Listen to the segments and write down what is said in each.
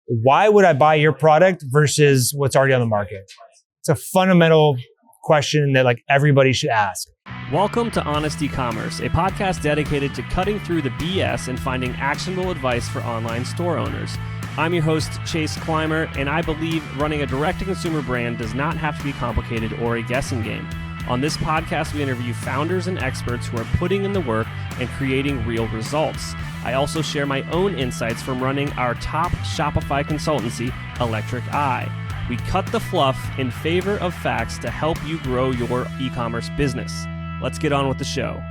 why would I buy your product versus what's already on the market? It's a fundamental question that like everybody should ask. Welcome to Honest E-Commerce, a podcast dedicated to cutting through the BS and finding actionable advice for online store owners. I'm your host, Chase Clymer, and I believe running a direct-to-consumer brand does not have to be complicated or a guessing game. On this podcast, we interview founders and experts who are putting in the work and creating real results. I also share my own insights from running our top Shopify consultancy, Electric Eye. We cut the fluff in favor of facts to help you grow your e-commerce business. Let's get on with the show.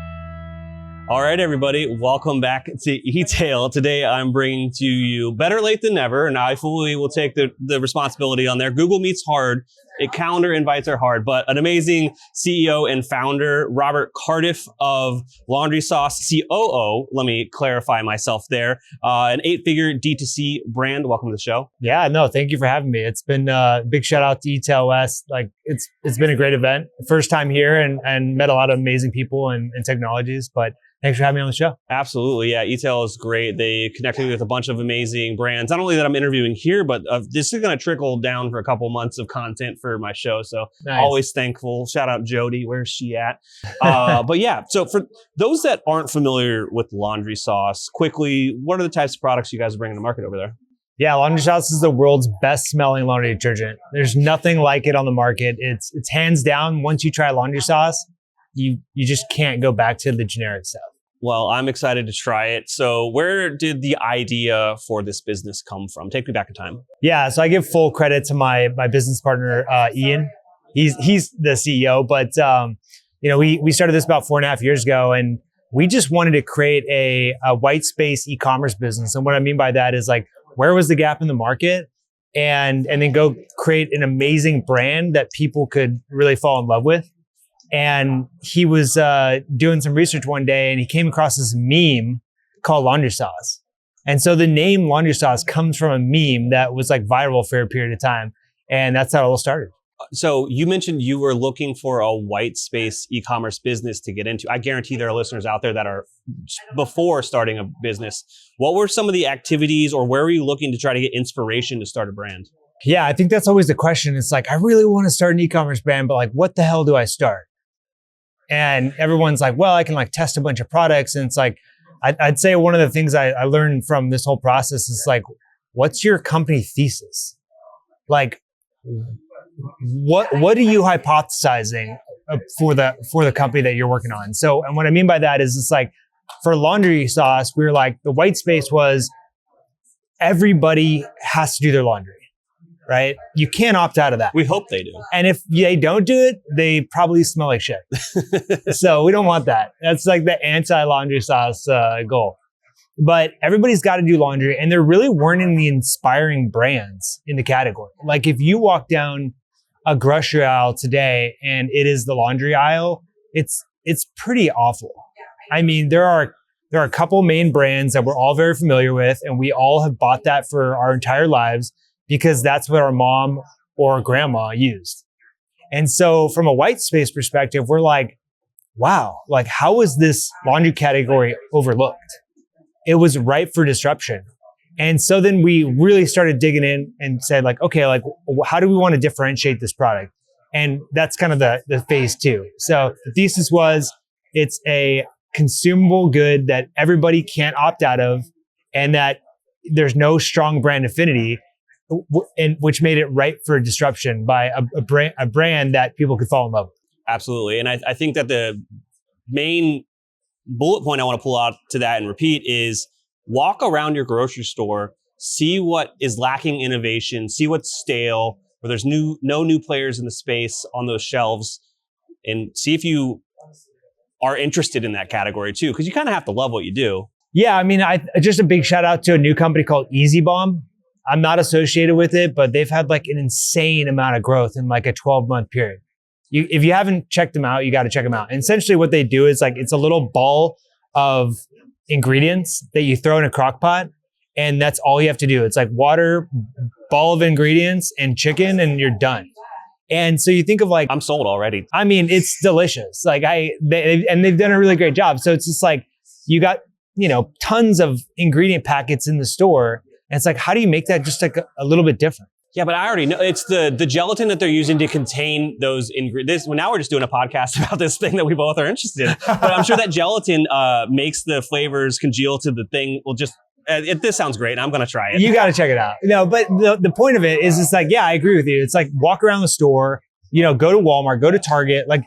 All right, everybody, welcome back to E-Tail. Today, I'm bringing to you better late than never, and I fully will take the responsibility on there. Google Meet's hard. Calendar invites are hard, but an amazing CEO and founder, Robert Cardiff of Laundry Sauce, COO, let me clarify myself there, an 8-figure D2C brand. Welcome to the show. Yeah, no, thank you for having me. It's been a big shout out to E-Tail West. Like it's been a great event. First time here and met a lot of amazing people and technologies, but thanks for having me on the show. Absolutely. Yeah. E-Tail is great. They connected me with a bunch of amazing brands. Not only that I'm interviewing here, but this is going to trickle down for a couple months of content for my show. So nice. Always thankful. Shout out Jody. Where's she at? But yeah, so for those that aren't familiar with Laundry Sauce, quickly, what are the types of products you guys are bringing to market over there? Yeah, Laundry Sauce is the world's best smelling laundry detergent. There's nothing like it on the market. It's hands down. Once you try Laundry Sauce, you just can't go back to the generic stuff. Well, I'm excited to try it. So where did the idea for this business come from? Take me back in time. Yeah, so I give full credit to my business partner, Ian. He's the CEO, but we started this about 4.5 years ago, and we just wanted to create a white space e-commerce business. And what I mean by that is like, where was the gap in the market? And then go create an amazing brand that people could really fall in love with. And he was doing some research one day and he came across this meme called Laundry Sauce. And so the name Laundry Sauce comes from a meme that was like viral for a period of time. And that's how it all started. So you mentioned you were looking for a white space e-commerce business to get into. I guarantee there are listeners out there that are before starting a business. What were some of the activities or where were you looking to try to get inspiration to start a brand? Yeah, I think that's always the question. It's like, I really want to start an e-commerce brand, but like, what the hell do I start? And everyone's like, well, I can like test a bunch of products. And it's like, I'd say one of the things I learned from this whole process is like, what's your company thesis? Like, what are you hypothesizing for the company that you're working on? So, and what I mean by that is it's like, for Laundry Sauce, we were like, the white space was everybody has to do their laundry. Right? You can't opt out of that. We hope they do. And if they don't do it, they probably smell like shit. So we don't want that. That's like the anti-Laundry Sauce goal. But everybody's got to do laundry, and there really weren't any inspiring brands in the category. Like if you walk down a grocery aisle today and it is the laundry aisle, it's pretty awful. I mean, there are a couple main brands that we're all very familiar with, and we all have bought that for our entire lives, because that's what our mom or grandma used. And so from a white space perspective, we're like, wow, like how is this laundry category overlooked? It was ripe for disruption. And so then we really started digging in and said like, okay, like how do we want to differentiate this product? And that's kind of the phase 2. So the thesis was it's a consumable good that everybody can't opt out of, and that there's no strong brand affinity, and which made it ripe for disruption by a brand that people could fall in love with. Absolutely. And I think that the main bullet point I want to pull out to that and repeat is walk around your grocery store, see what is lacking innovation, see what's stale, where there's no new players in the space on those shelves, and see if you are interested in that category too, because you kind of have to love what you do. Yeah, I mean, just a big shout out to a new company called Easy Bomb. I'm not associated with it, but they've had like an insane amount of growth in like a 12-month period. If you haven't checked them out, you got to check them out. And essentially what they do is like, it's a little ball of ingredients that you throw in a crock pot, and that's all you have to do. It's like water, ball of ingredients, and chicken, and you're done. And so you think of like, I'm sold already. I mean, it's delicious. Like they've done a really great job. So it's just like, you got, tons of ingredient packets in the store, And it's like, how do you make that just like a little bit different? Yeah, but I already know it's the gelatin that they're using to contain those ingredients. Well, now we're just doing a podcast about this thing that we both are interested in. But I'm sure that gelatin makes the flavors congeal to the thing. This sounds great. I'm going to try it. You got to check it out. No, but the point of it is it's like, yeah, I agree with you. It's like walk around the store, go to Walmart, go to Target, like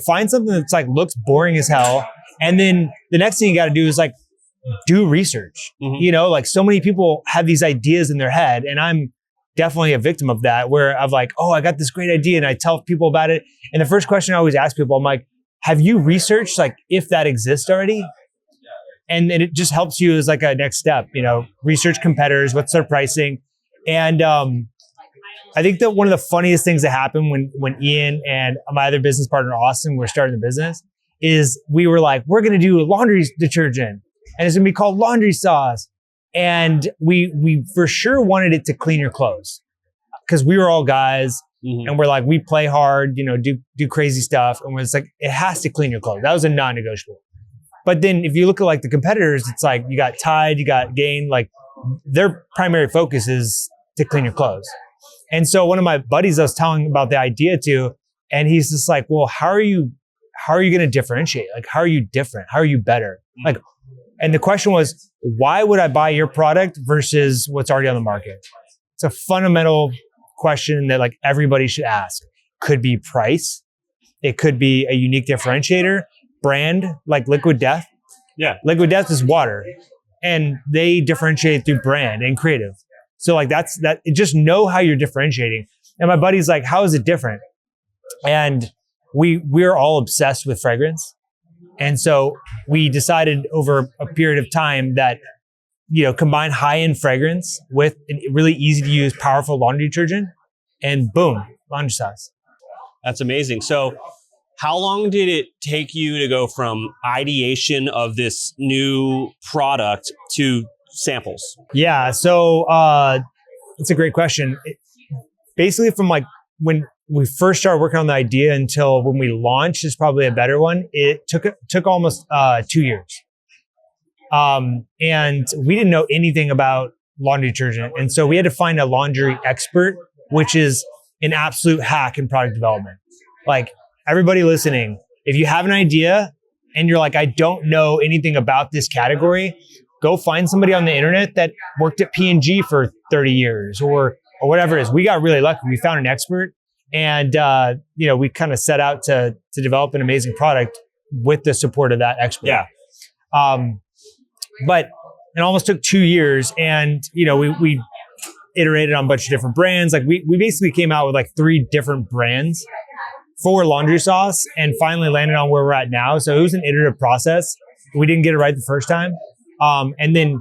find something that's like looks boring as hell. And then the next thing you got to do is like do research. Like so many people have these ideas in their head, and I'm definitely a victim of that, where I'm like, oh, I got this great idea, and I tell people about it. And the first question I always ask people, I'm like, have you researched like if that exists already? And it just helps you as like a next step, research competitors, what's their pricing. And I think that one of the funniest things that happened when Ian and my other business partner, Austin, were starting the business is we were like, we're going to do a laundry detergent and it's going to be called Laundry Sauce. And we for sure wanted it to clean your clothes because we were all guys and we're like, we play hard, do crazy stuff. And it's like, it has to clean your clothes. That was a non-negotiable. But then if you look at like the competitors, it's like you got Tide, you got Gain, like their primary focus is to clean your clothes. And so one of my buddies I was telling about the idea to, and he's just like, well, how are you going to differentiate? Like, how are you different? How are you better? Like, and the question was, why would I buy your product versus what's already on the market? It's a fundamental question that like everybody should ask. Could be price. It could be a unique differentiator. Brand, like Liquid Death. Yeah. Liquid Death is water. And they differentiate through brand and creative. So like that's just know how you're differentiating. And my buddy's like, how is it different? And we're all obsessed with fragrance. And so we decided over a period of time that, combine high-end fragrance with a really easy to use, powerful laundry detergent, and boom, laundry sauce. That's amazing. So how long did it take you to go from ideation of this new product to samples? Yeah. So it's a great question. Basically from like when we first started working on the idea until when we launched is probably a better one. It took almost 2 years. And we didn't know anything about laundry detergent. And so we had to find a laundry expert, which is an absolute hack in product development. Like everybody listening, if you have an idea and you're like, I don't know anything about this category, go find somebody on the internet that worked at P&G for 30 years or whatever it is. We got really lucky. We found an expert and, we kind of set out to develop an amazing product with the support of that expert. Yeah. But it almost took 2 years and, we iterated on a bunch of different brands. Like we basically came out with like 3 different brands for laundry sauce and finally landed on where we're at now. So it was an iterative process. We didn't get it right the first time. And then,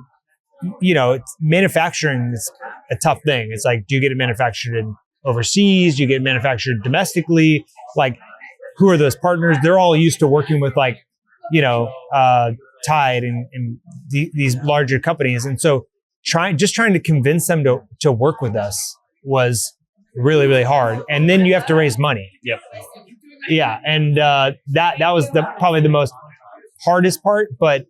manufacturing is a tough thing. It's like, do you get it manufactured overseas? Do you get it manufactured domestically? Like, who are those partners? They're all used to working with like, Tide and these larger companies. And so trying to convince them to work with us was really, really hard. And then you have to raise money. Yep. Yeah. And that was probably the most hardest part, but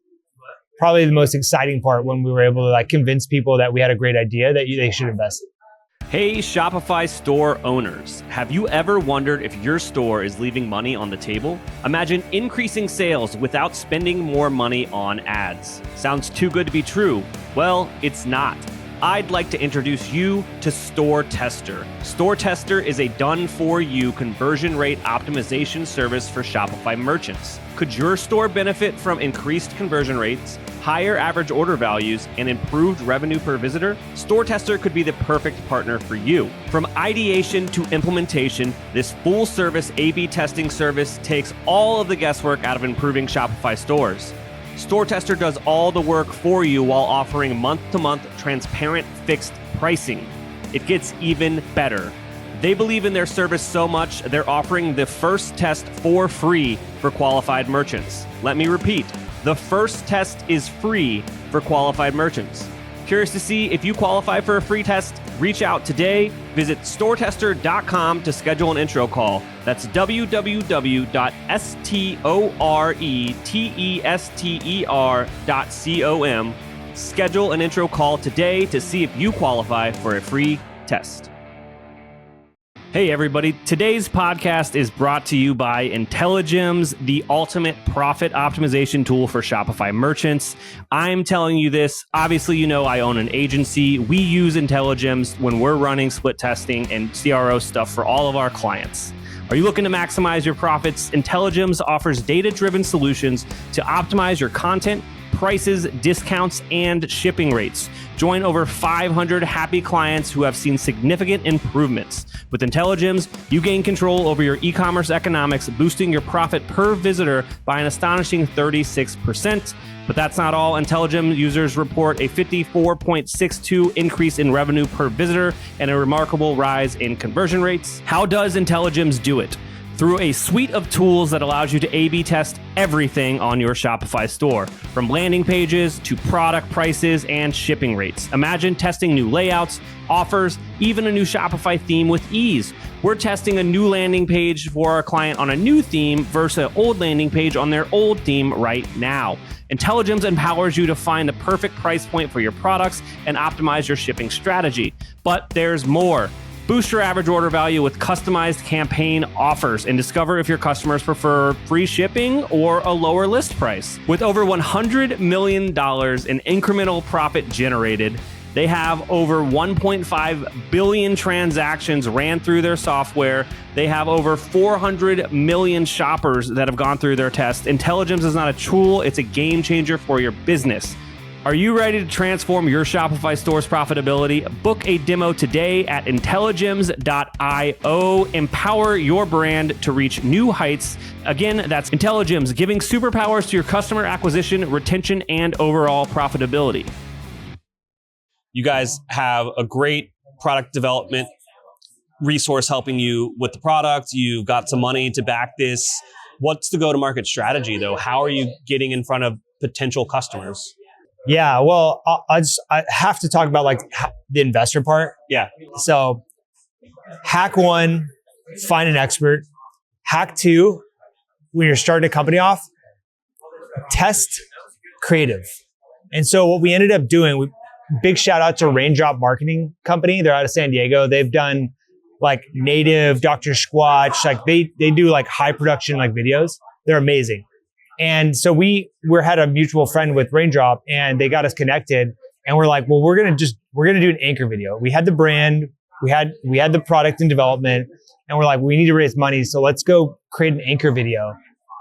probably the most exciting part when we were able to like convince people that we had a great idea that they should invest in. Hey, Shopify store owners. Have you ever wondered if your store is leaving money on the table? Imagine increasing sales without spending more money on ads. Sounds too good to be true. Well, it's not. I'd like to introduce you to StoreTester. StoreTester is a done-for-you conversion rate optimization service for Shopify merchants. Could your store benefit from increased conversion rates, higher average order values, and improved revenue per visitor? StoreTester could be the perfect partner for you. From ideation to implementation, this full-service A/B testing service takes all of the guesswork out of improving Shopify stores. StoreTester does all the work for you while offering month-to-month transparent fixed pricing. It gets even better. They believe in their service so much, they're offering the first test for free for qualified merchants. Let me repeat, the first test is free for qualified merchants. Curious to see if you qualify for a free test? Reach out today. Visit StoreTester.com to schedule an intro call. That's www.StoreTester.com Schedule an intro call today to see if you qualify for a free test. Hey everybody, today's podcast is brought to you by Intelligems, the ultimate profit optimization tool for Shopify merchants. I'm telling you this, obviously you know I own an agency. We use Intelligems when we're running split testing and CRO stuff for all of our clients. Are you looking to maximize your profits? Intelligems offers data-driven solutions to optimize your content, prices, discounts, and shipping rates. Join over 500 happy clients who have seen significant improvements. With Intelligems, you gain control over your e-commerce economics, boosting your profit per visitor by an astonishing 36%. But that's not all. Intelligems users report a 54.62% increase in revenue per visitor and a remarkable rise in conversion rates. How does Intelligems do it? Through a suite of tools that allows you to A/B test everything on your Shopify store, from landing pages to product prices and shipping rates. Imagine testing new layouts, offers, even a new Shopify theme with ease. We're testing a new landing page for our client on a new theme versus an old landing page on their old theme right now. Intelligems empowers you to find the perfect price point for your products and optimize your shipping strategy. But there's more. Boost your average order value with customized campaign offers and discover if your customers prefer free shipping or a lower list price. With over $100 million in incremental profit generated, they have over 1.5 billion transactions ran through their software. They have over 400 million shoppers that have gone through their test. Intelligems is not a tool, it's a game changer for your business. Are you ready to transform your Shopify store's profitability? Book a demo today at Intelligems.io. Empower your brand to reach new heights. Again, that's Intelligems, giving superpowers to your customer acquisition, retention, and overall profitability. You guys have a great product development resource helping you with the product. You've got some money to back this. What's the go-to-market strategy, though? How are you getting in front of potential customers? Yeah, well, I have to talk about like the investor part. Yeah. So hack one, find an expert. Hack two, when you're starting a company off, test creative. And so what we ended up doing, big shout out to Raindrop Marketing Company. They're out of San Diego. They've done like native, Dr. Squatch, like they do like high production like videos. They're amazing. And so we had a mutual friend with Raindrop and they got us connected and we're like, well, we're going to do an anchor video. We had the brand, we had the product in development and we're like, we need to raise money. So let's go create an anchor video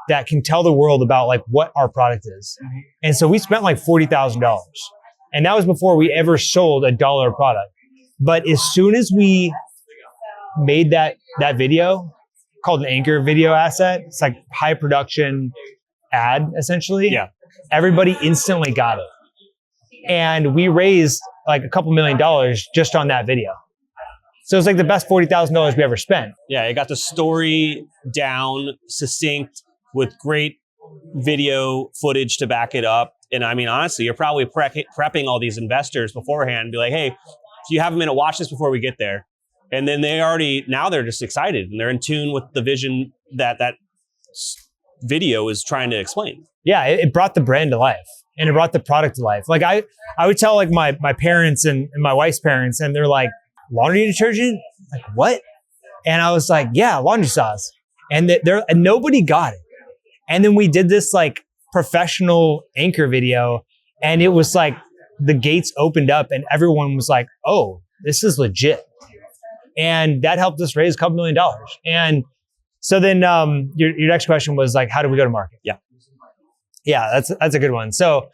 that can tell the world about like what our product is. And so we spent like $40,000 and that was before we ever sold $1 product. But as soon as we made that video called an anchor video asset, it's like high production ad essentially. Yeah. Everybody instantly got it. And we raised like a couple $1 million just on that video. So it's like the best $40,000 we ever spent. Yeah, you got the story down, succinct, with great video footage to back it up. And I mean, honestly, you're probably prepping all these investors beforehand, be like, hey, if you have a minute, watch this before we get there. And then now they're just excited and they're in tune with the vision that video is trying to explain. Yeah, it brought the brand to life and it brought the product to life. Like I would tell like my parents and my wife's parents and they're like, laundry detergent? Like what? And I was like, yeah, laundry sauce. And and nobody got it. And then we did this like professional anchor video and it was like the gates opened up and everyone was like, oh, this is legit. And that helped us raise a couple $1 million. And so then your next question was like, how do we go to market? Yeah. Yeah, that's a good one. So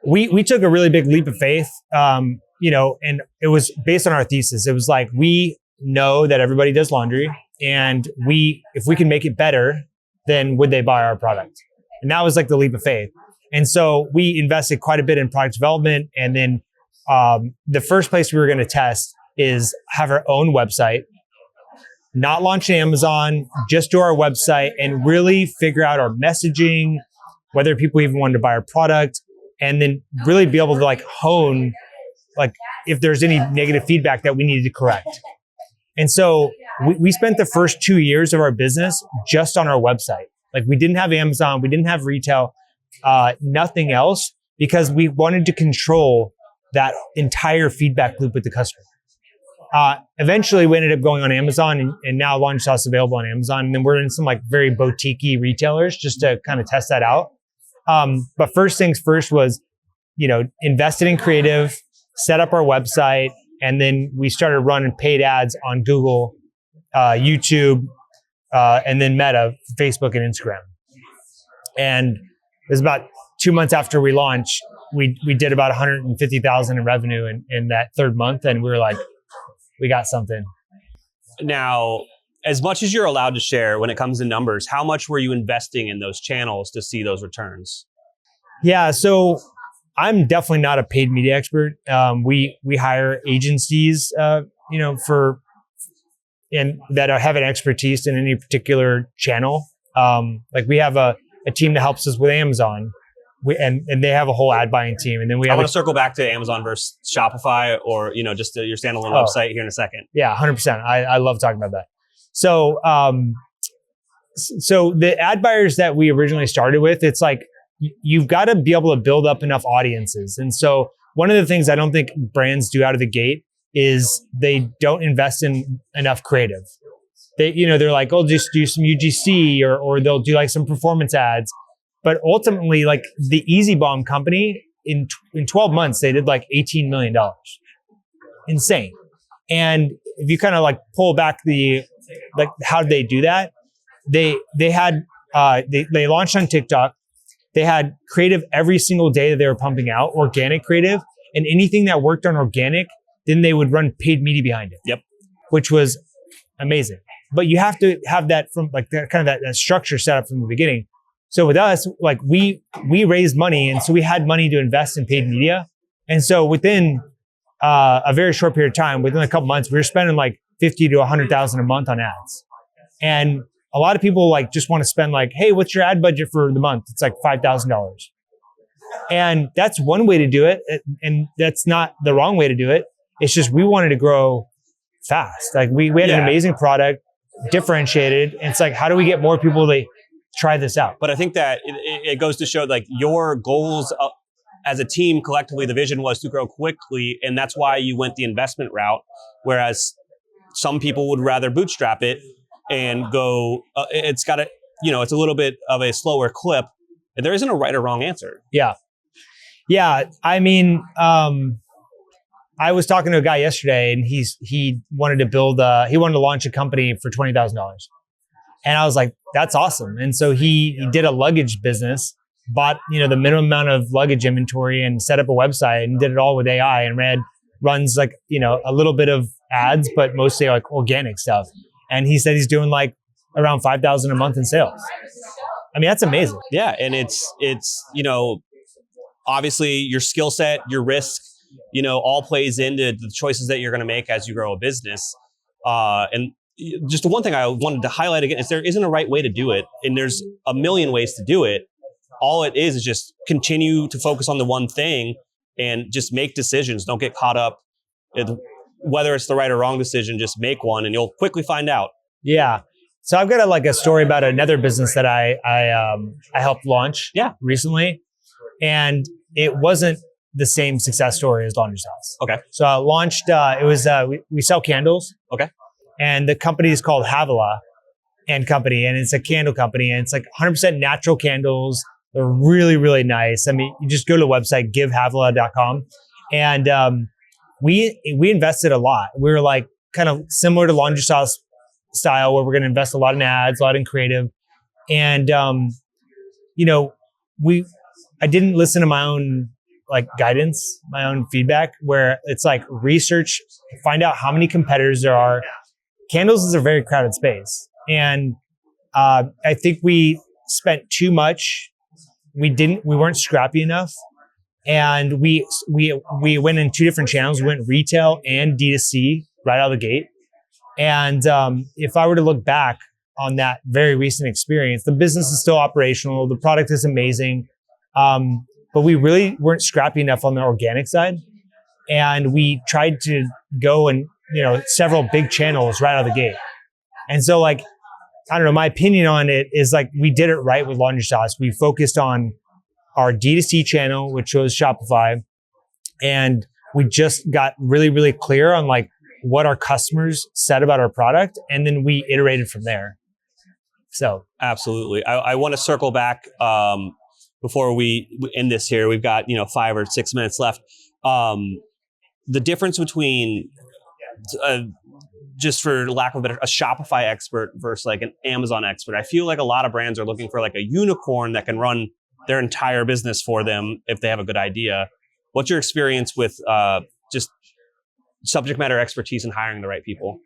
we took a really big leap of faith, and it was based on our thesis. It was like, we know that everybody does laundry and if we can make it better, then would they buy our product? And that was like the leap of faith. And so we invested quite a bit in product development. And then the first place we were going to test is have our own website, not launch Amazon, just do our website and really figure out our messaging, whether people even wanted to buy our product, and then really be able to like hone, like if there's any negative feedback that we needed to correct. And so we spent the first 2 years of our business just on our website. Like we didn't have Amazon, we didn't have retail, nothing else. because we wanted to control that entire feedback loop with the customer. Eventually, we ended up going on Amazon, and now Laundry Sauce is available on Amazon. And then we're in some like very boutique-y retailers just to kind of test that out. But first things first was, invested in creative, set up our website, and then we started running paid ads on Google, YouTube, and then Meta, Facebook, and Instagram. And it was about 2 months after we launched, we did about 150,000 in revenue in that third month, and we were like, we got something. Now, as much as you're allowed to share when it comes to numbers, how much were you investing in those channels to see those returns? Yeah, so I'm definitely not a paid media expert. We hire agencies, for and that have an expertise in any particular channel. Like we have a team that helps us with Amazon. And they have a whole ad buying team, and then we have. I want to circle back to Amazon versus Shopify, or just your standalone website here in a second. Yeah, 100%. I love talking about that. So, so the ad buyers that we originally started with, it's like you've got to be able to build up enough audiences. And so, one of the things I don't think brands do out of the gate is they don't invest in enough creative. They're like, oh, just do some UGC, or they'll do like some performance ads. But ultimately, like the Easy Bomb company, in 12 months, they did like $18 million. Insane. And if you kind of like pull back how did they do that? They launched on TikTok. They had creative every single day that they were pumping out, organic creative, and anything that worked on organic, then they would run paid media behind it. Yep. Which was amazing. But you have to have that from like that kind of that structure set up from the beginning. So with us, like we raised money, and so we had money to invest in paid media. And so within a very short period of time, within a couple months, we were spending like 50 to 100,000 a month on ads. And a lot of people like just want to spend like, hey, what's your ad budget for the month? It's like $5,000. And that's one way to do it. And that's not the wrong way to do it. It's just we wanted to grow fast. Like we had an amazing product, differentiated. And it's like, how do we get more people to try this out? But I think that it goes to show like your goals as a team collectively, the vision was to grow quickly. And that's why you went the investment route. Whereas some people would rather bootstrap it and go, it's got it's a little bit of a slower clip. And there isn't a right or wrong answer. Yeah. Yeah. I mean, I was talking to a guy yesterday, and he wanted to launch a company for $20,000. And I was like, that's awesome. And so he did a luggage business, bought, the minimum amount of luggage inventory and set up a website and did it all with AI and runs like, a little bit of ads, but mostly like organic stuff. And he said he's doing like around 5,000 a month in sales. I mean, that's amazing. Yeah. And it's obviously your skill set, your risk, all plays into the choices that you're going to make as you grow a business. And just the one thing I wanted to highlight again is there isn't a right way to do it. And there's a million ways to do it. All it is just continue to focus on the one thing and just make decisions. Don't get caught up in whether it's the right or wrong decision. Just make one and you'll quickly find out. Yeah. So I've got a story about another business that I helped launch recently. And it wasn't the same success story as Laundry Sauce. Okay. So I launched, we sell candles. Okay. And the company is called Havilah and Company, and it's a candle company, and it's like 100% natural candles. They're really, really nice. I mean, you just go to the website, givehavilah.com, and we invested a lot. We were like kind of similar to Laundry Sauce style, where we're going to invest a lot in ads, a lot in creative, and I didn't listen to my own like guidance, my own feedback, where it's like research, find out how many competitors there are. Candles is a very crowded space. And I think we spent too much. We weren't scrappy enough. And we went in two different channels. We went retail and D2C right out of the gate. And if I were to look back on that very recent experience, the business is still operational. The product is amazing. But we really weren't scrappy enough on the organic side. And we tried to go and, several big channels right out of the gate. And so like, I don't know, my opinion on it is like, we did it right with Laundry Sauce. We focused on our D2C channel, which was Shopify. And we just got really, really clear on like what our customers said about our product. And then we iterated from there. So absolutely. I want to circle back before we end this here. We've got 5 or 6 minutes left. The difference between just for lack of a better, a Shopify expert versus like an Amazon expert. I feel like a lot of brands are looking for like a unicorn that can run their entire business for them if they have a good idea. What's your experience with just subject matter expertise and hiring the right people?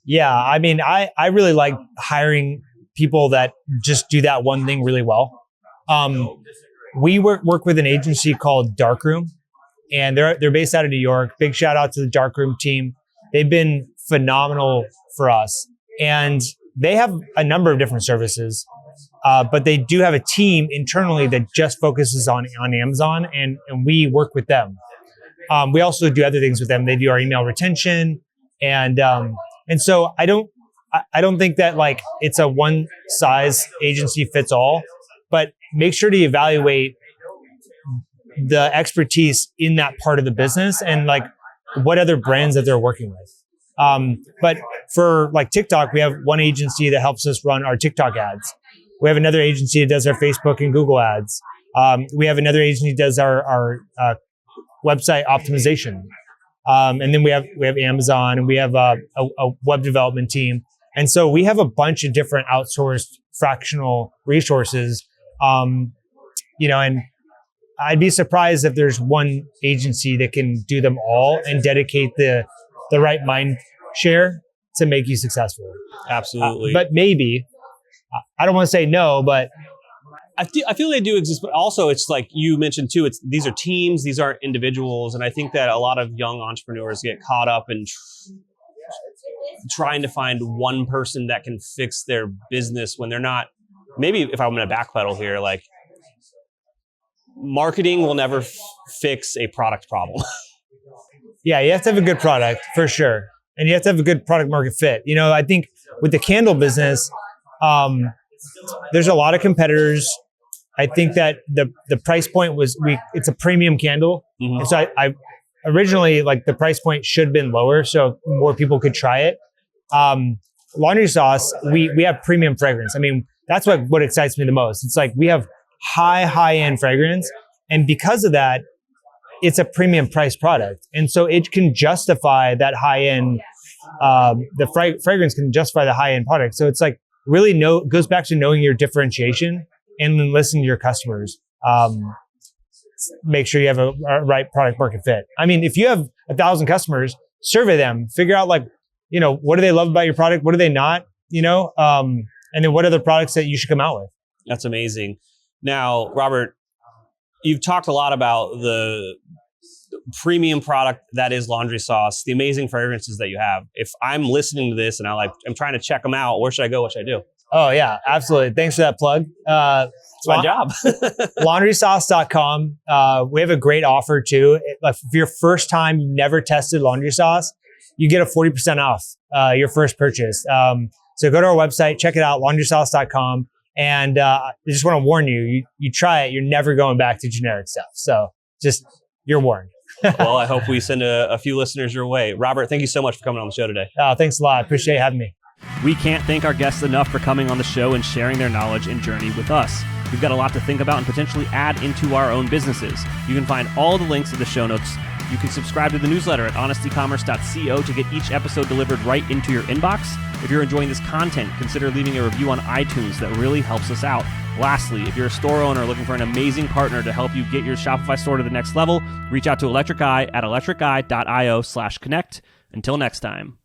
Yeah, I mean, I really like hiring people that just do that one thing really well. We work with an agency called Darkroom, and they're based out of New York. Big shout out to the Darkroom team. They've been phenomenal for us, and they have a number of different services, but they do have a team internally that just focuses on Amazon, and we work with them. We also do other things with them. They do our email retention, and so I don't think that like it's a one size agency fits all, but make sure to evaluate the expertise in that part of the business and like what other brands that they're working with. But for like TikTok, we have one agency that helps us run our TikTok ads. We have another agency that does our Facebook and Google ads. We have another agency that does our website optimization. And then we have Amazon, and we have a web development team. And so we have a bunch of different outsourced fractional resources. And I'd be surprised if there's one agency that can do them all and dedicate the right mind share to make you successful. Absolutely. But maybe, I don't want to say no, but I feel they do exist, but also it's like you mentioned too, these are teams, these aren't individuals. And I think that a lot of young entrepreneurs get caught up in trying to find one person that can fix their business when they're not. Maybe if I'm going to backpedal here, like marketing will never fix a product problem. Yeah, you have to have a good product for sure. And you have to have a good product market fit. I think with the candle business, there's a lot of competitors. I think that the price point it's a premium candle. Mm-hmm. And so I originally like the price point should have been lower so more people could try it. Laundry Sauce, we have premium fragrance. I mean, that's what excites me the most. It's like we have high-end fragrance. And because of that, it's a premium price product. And so it can justify that high-end, the fragrance can justify the high-end product. So it's like really goes back to knowing your differentiation and then listening to your customers. Make sure you have a right product market fit. I mean, if you have 1,000 customers, survey them, figure out like, what do they love about your product? What do they not, and then what other products that you should come out with? That's amazing. Now, Robert, you've talked a lot about the premium product that is Laundry Sauce, the amazing fragrances that you have. If I'm listening to this and I'm trying to check them out, where should I go? What should I do? Oh yeah, absolutely. Thanks for that plug. It's my job. LaundrySauce.com. We have a great offer too. If your first time you've never tested Laundry Sauce, you get a 40% off your first purchase. So go to our website, check it out, LaundrySauce.com. And I just want to warn you, you try it, you're never going back to generic stuff. So just, you're warned. Well, I hope we send a few listeners your way. Robert, thank you so much for coming on the show today. Thanks a lot. Appreciate having me. We can't thank our guests enough for coming on the show and sharing their knowledge and journey with us. We've got a lot to think about and potentially add into our own businesses. You can find all the links in the show notes. You can subscribe to the newsletter at honestycommerce.co to get each episode delivered right into your inbox. If you're enjoying this content, consider leaving a review on iTunes. That really helps us out. Lastly, if you're a store owner looking for an amazing partner to help you get your Shopify store to the next level, reach out to Electric Eye at electriceye.io/connect. Until next time.